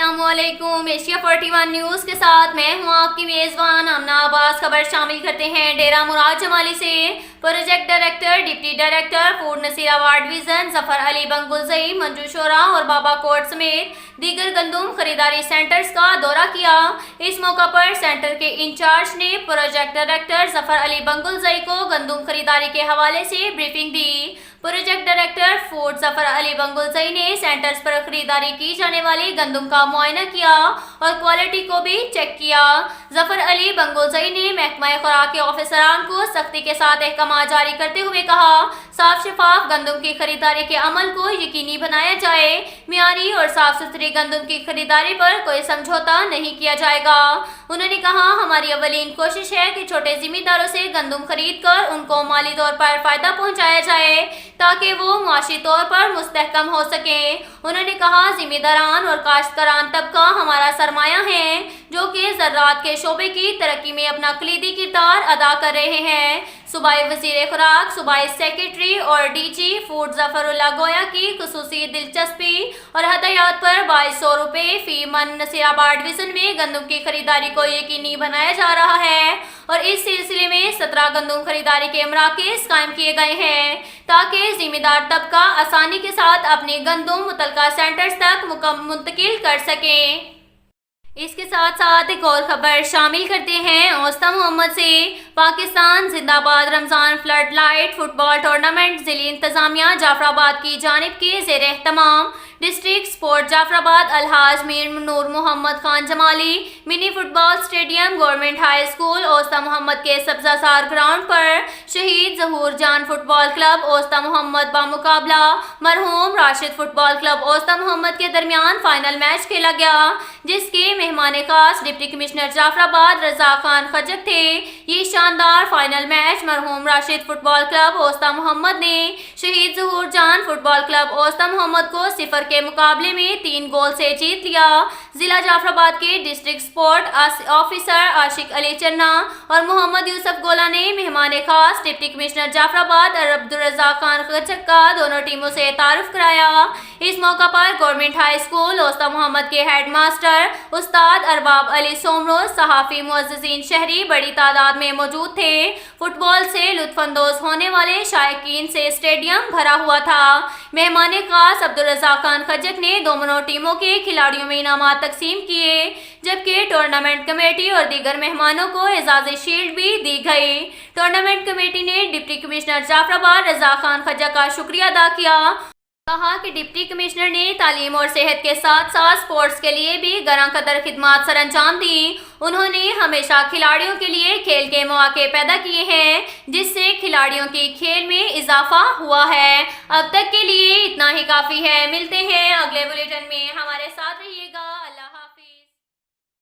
अस्सलाम वालेकुम। Asia 41 news के साथ मैं हूं आपकी मेज़बान आमना अब्बास। खबर शामिल करते हैं डेरा मुराद जमाली से। Project director, deputy director food Nasirabad division Zafar Ali Bangulzai, Manju Shora और बाबा कोट समेत दीगर गंदुम खरीदारी सेंटर्स का दौरा किया। इस मौका पर सेंटर के इंचार्ज ने प्रोजेक्ट डायरेक्टर ज़फर अली बंगुलजई को गंदुम खरीदारी के हवाले से ब्रीफिंग दी। Project director food Zafar Ali Bangulzai ने सेंटर्स पर खरीदारी की जाने वाली गंदुम का मुआयना किया और क्वालिटी को भी चेक किया। ज़फर अली बंगुलजई ने महकमा खुराक के ऑफिसरान को सख्ती के साथ अहकाम जारी करते हुए कहा, साफ शफाफ गंदुम की खरीदारी के अमल को यकीनी बनाया जाए। मियारी और साफ सुथरी गंदुम की खरीदारी पर कोई समझौता नहीं किया जाएगा। उन्होंने कहा, हमारी अवलीन कोशिश है कि छोटे जिम्मेदारों से गंदुम खरीद कर उनको माली तौर पर फायदा पहुंचाया जाए ताकि वो मुआशी तौर पर मुस्तहकम हो सके। उन्होंने कहा, जिम्मेदारान और काश्तकारान तबका हमारा सरमाया है जो कि ज़राअत के शोबे की तरक्की में अपना कलीदी किरदार अदा कर रहे हैं। सूबाई वज़ीर खुराक, सूबाई सेक्रेटरी और डीजी फूड ज़फ़रुल्लाह गोया की खुसूसी दिलचस्पी और हदायत पर 2200 रुपये फी मन नसीराबाद डिवीज़न में गंदुम की खरीदारी को यकीनी बनाया जा रहा है और इस सिलसिले में 17 गंदुम खरीदारी के मराकज़ कायम किए गए हैं ताकि जिम्मेदार तबका आसानी के साथ अपनी गंदुम मुतलका सेंटर्स तक मुंतकिल कर सकें। इसके साथ साथ एक और खबर शामिल करते हैं औस्ता मोहम्मद से। पाकिस्तान जिंदाबाद Ramzan flood light football tournament ज़िली इंतज़ामिया जाफराबाद की जानिब के ज़ेर एहतमाम डिस्ट्रिक्ट स्पोर्ट जाफराबाद अलहाज Mir Noor Mohammad Khan Jamali mini football stadium government high school Usta Mohammad के सब्जासार ग्राउंड पर शहीद ज़हूर जान फुटबॉल क्लब औस्ता मोहम्मद बामुकाबला मरहूम राशिद फुटबॉल क्लब औस्ता मोहम्मद के दरमियान फाइनल मैच खेला गया, जिसके मेहमान खास डिप्टी कमिश्नर जाफराबाद रजा खान खजक थे। ये शानदार फाइनल मैच मरहूम राशिद फुटबॉल क्लब औस्ता मोहम्मद ने शहीद ज़हूर जान फुटबॉल क्लब औस्ता मोहम्मद को 0 के मुकाबले में 3 गोल से जीत लिया। जिला जाफराबाद के डिस्ट्रिक्ट स्पोर्ट ऑफिसर आशिक अली चन्ना और मोहम्मद यूसुफ गोला ने मेहमान खास डिप्टी कमिश्नर जाफराबाद और अब्दुल रजा खान खजक का दोनों टीमों से तारुफ कराया। इस मौका पर government high school Usta Mohammad के हेड मास्टर उस्ताद अरबाब अली सोमरोज, सहाफ़ी, मुअज़्ज़िज़ीन शहरी बड़ी तादाद में मौजूद थे। फुटबॉल से लुत्फ़अंदोज़ होने वाले शायकीन से स्टेडियम भरा हुआ था। मेहमान खास अब्दुल रज़ा खान खजक ने दोनों टीमों के खिलाड़ियों में इनामात तकसीम किए, जबकि टूर्नामेंट कमेटी और दीगर मेहमानों को एजाज़ी शील्ड भी दी गई। टूर्नामेंट कमेटी ने डिप्टी कमिश्नर जाफराबाद रज़ा खान खजक का शुक्रिया अदा किया। कहा कि डिप्टी कमिश्नर ने तालीम और सेहत के साथ साथ स्पोर्ट्स के लिए भी गरां कदर खिदमात सर अंजाम दी। उन्होंने हमेशा खिलाड़ियों के लिए खेल के मौके पैदा किए हैं, जिससे खिलाड़ियों की खेल में इजाफा हुआ है। अब तक के लिए इतना ही काफ़ी है। मिलते हैं अगले बुलेटिन में, हमारे साथ रहिएगा। अल्लाह।